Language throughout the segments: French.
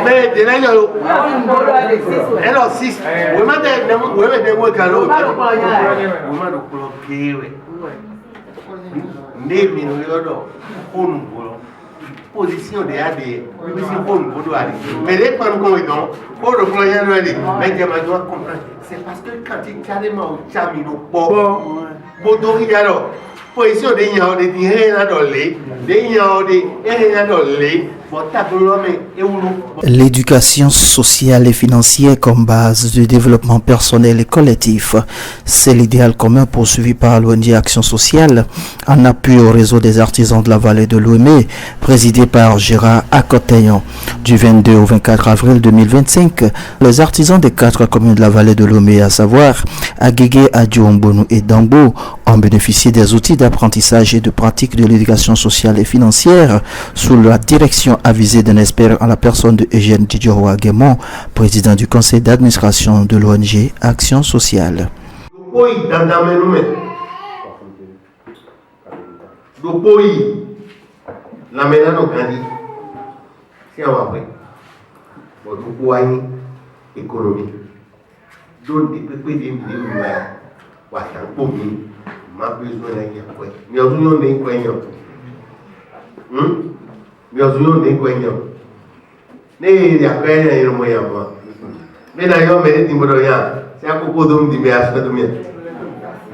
Mais de là, elle a 6. Vous m'avez dit, vous avez position de AD, mais les femmes comme ils ont, pour le plan, mais je dois comprendre. C'est parce que quand il carrément au chamino, position de Yao de Dina Dolé, de Yao de Erina Dolé. L'éducation sociale et financière comme base du développement personnel et collectif, c'est l'idéal commun poursuivi par l'ONG Action Sociale en appui au réseau des artisans de la vallée de Lomé, présidé par Gérard Akoteyan. Du 22 au 24 avril 2025, les artisans des 4 communes de la vallée de Lomé, à savoir Agégué, Adjouambonu et Dambo, ont bénéficié des outils d'apprentissage et de pratique de l'éducation sociale et financière sous la direction avisé d'un expert en la personne de Eugène Didjoroa Guémon, président du conseil d'administration de l'ONG Action Sociale. Biozunyo ne kwenyo ne ya kwenyo ino moya mo me na yo me ni modo ya se akoko dom di me aso do me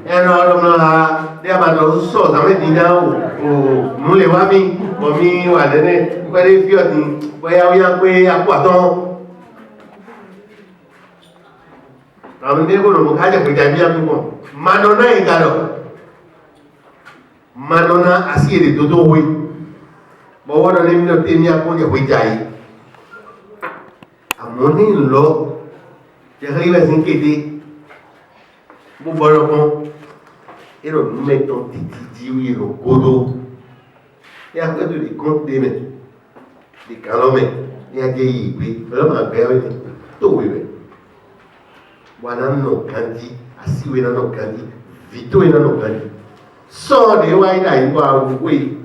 eno ro no ha de ba do so sa me di na o mu le wa mi o mi wa de ne pe re fi odi boya o ya pe apo aton am ne ko no mo ka je pe ja bi apo mo manona igaro manona asire do do we bon voilà les minutes et à quoi il y a à mon île là j'arrive à s'inquiéter bon voilà bon et là nous mettons titi oui le godo et après de les comptes des mecs des calomets et à des oui vraiment bien oui tout oui voilà nos candis assis oui nos candis vite oui nos candis sort de ouais là il va oui.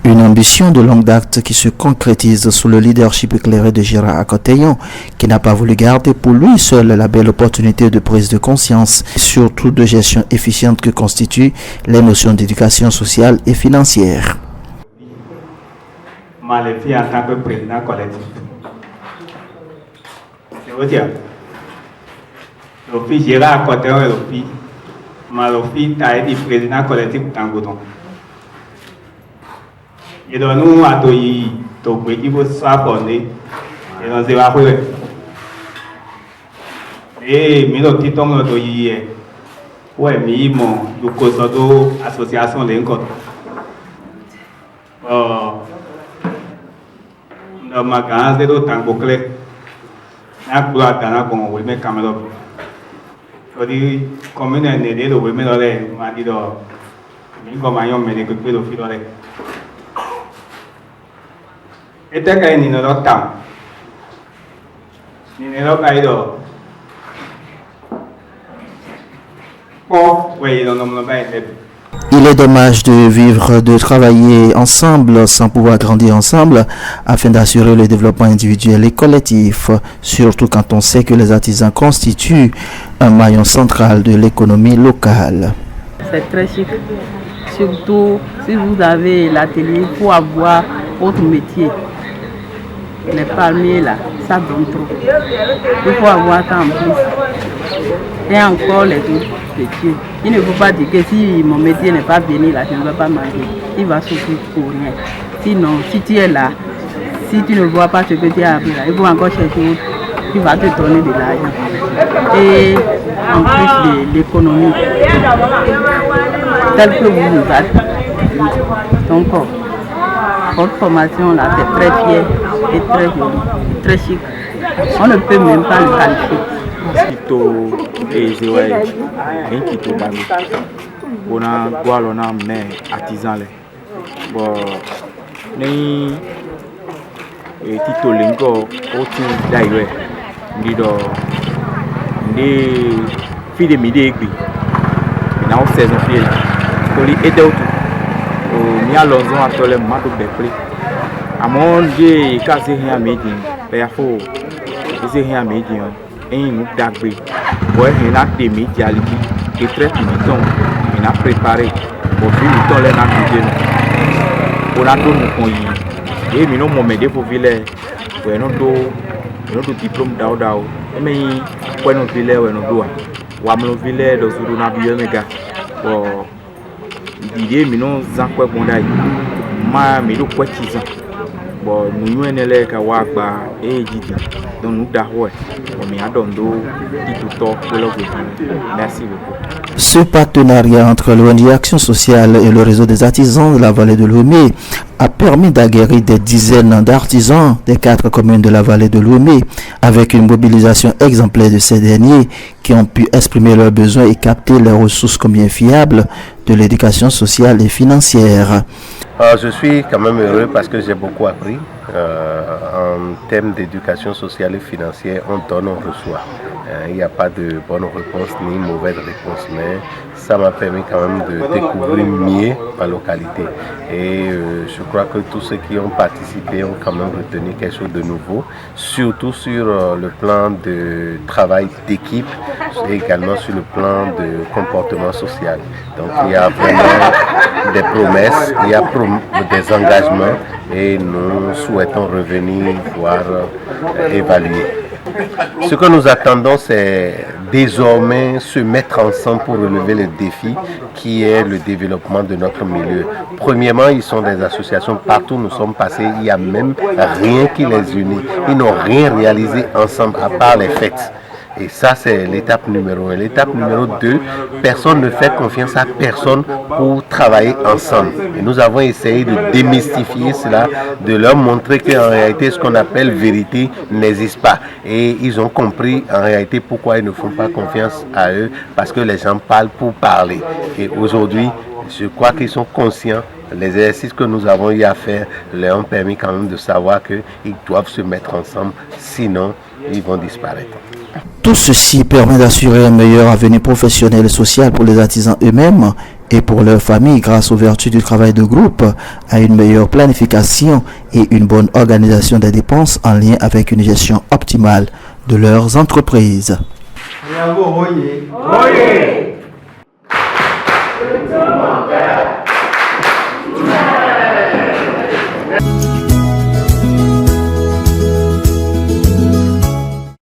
Une ambition de longue date qui se concrétise sous le leadership éclairé de Gérard Akoteyan, qui n'a pas voulu garder pour lui seul la belle opportunité de prise de conscience, surtout de gestion efficiente que constituent les notions d'éducation sociale et financière. Maléfi en tant que président collectif. Je veux dire, le fils Gérard Akoteyan est le fils. Malofi a été président collectif Tangoton. Et donc nous avons eu tout le monde soit abonné et nous avons fait. Et nous avons dit que nous avons eu ouais mais mon du conseil association l'encore. Dans ma grande de Tango clé. Na kula dana bon oui mais caméra. Jadi commune ne de lo me lo le ma di do mi ko ma yo me de ko lo fi lo le eta kai ni no lo tam ni ne lo kai do po we do no mo ba Il est dommage de vivre, de travailler ensemble sans pouvoir grandir ensemble afin d'assurer le développement individuel et collectif, surtout quand on sait que les artisans constituent un maillon central de l'économie locale. C'est très chic, surtout si vous avez l'atelier pour avoir votre métier. Les palmiers là, ça donne trop. Il faut avoir ça en plus. Et encore les autres métiers. Il ne faut pas dire que si mon métier n'est pas venu là, je ne vais pas manger. Il va souffrir pour rien. Sinon, si tu es là, si tu ne vois pas ce que tu as appris là, il faut encore chercher autre. Il va te donner de l'argent. Et en plus de l'économie, tel que vous nous avez. Donc, votre formation là, c'est très fier et très joli, très chic. On ne peut même pas le qualifier. Kito ezewe en kito bami bona gwalo na me artisan le bo ni tito lengo oti daiwe ndido ndi fi de midi egbi na o saison fi la ko li edautu o nya lonzo atole mado beple amon je kasi hia meji pe afo ise hia meji nous dagbe ouais il a des médias qui très limitant il a préparé pour vivre dans les nations on a donné qu'on y et nous moment de pour village ouais nous diplôme d'ao mais pour nous village ouais nous doit wa nous village dans ce na bio mega bon idée mais nous en quoi bon dai ma mais nous quoi qui ça bon nous nous les ka wa gba e jidi donc nous dahoe merci beaucoup. Ce partenariat entre l'ONG Action Sociale et le réseau des artisans de la vallée de Lomé a permis d'aguerrir des dizaines d'artisans des 4 communes de la vallée de Lomé avec une mobilisation exemplaire de ces derniers qui ont pu exprimer leurs besoins et capter les ressources combien fiables de l'éducation sociale et financière. Je suis quand même heureux parce que j'ai beaucoup appris. En termes d'éducation sociale et financière, on donne, on reçoit. Il n'y a pas de bonne réponse ni mauvaise réponse, mais ça m'a permis quand même de découvrir mieux ma localité. Et je crois que tous ceux qui ont participé ont quand même retenu quelque chose de nouveau, surtout sur le plan de travail d'équipe et également sur le plan de comportement social. Donc il y a vraiment des promesses, il y a des engagements et nous souhaitons revenir voir évaluer. Ce que nous attendons, c'est désormais se mettre ensemble pour relever le défi qui est le développement de notre milieu. Premièrement, ils sont des associations partout où nous sommes passés, il n'y a même rien qui les unit. Ils n'ont rien réalisé ensemble à part les fêtes. Et ça, c'est l'étape numéro 1. L'étape numéro 2, personne ne fait confiance à personne pour travailler ensemble. Et nous avons essayé de démystifier cela, de leur montrer qu'en réalité, ce qu'on appelle vérité n'existe pas. Et ils ont compris en réalité pourquoi ils ne font pas confiance à eux, parce que les gens parlent pour parler. Et aujourd'hui, je crois qu'ils sont conscients. Les exercices que nous avons eu à faire leur ont permis quand même de savoir qu'ils doivent se mettre ensemble, sinon ils vont disparaître. Tout ceci permet d'assurer un meilleur avenir professionnel et social pour les artisans eux-mêmes et pour leurs familles grâce aux vertus du travail de groupe, à une meilleure planification et une bonne organisation des dépenses en lien avec une gestion optimale de leurs entreprises.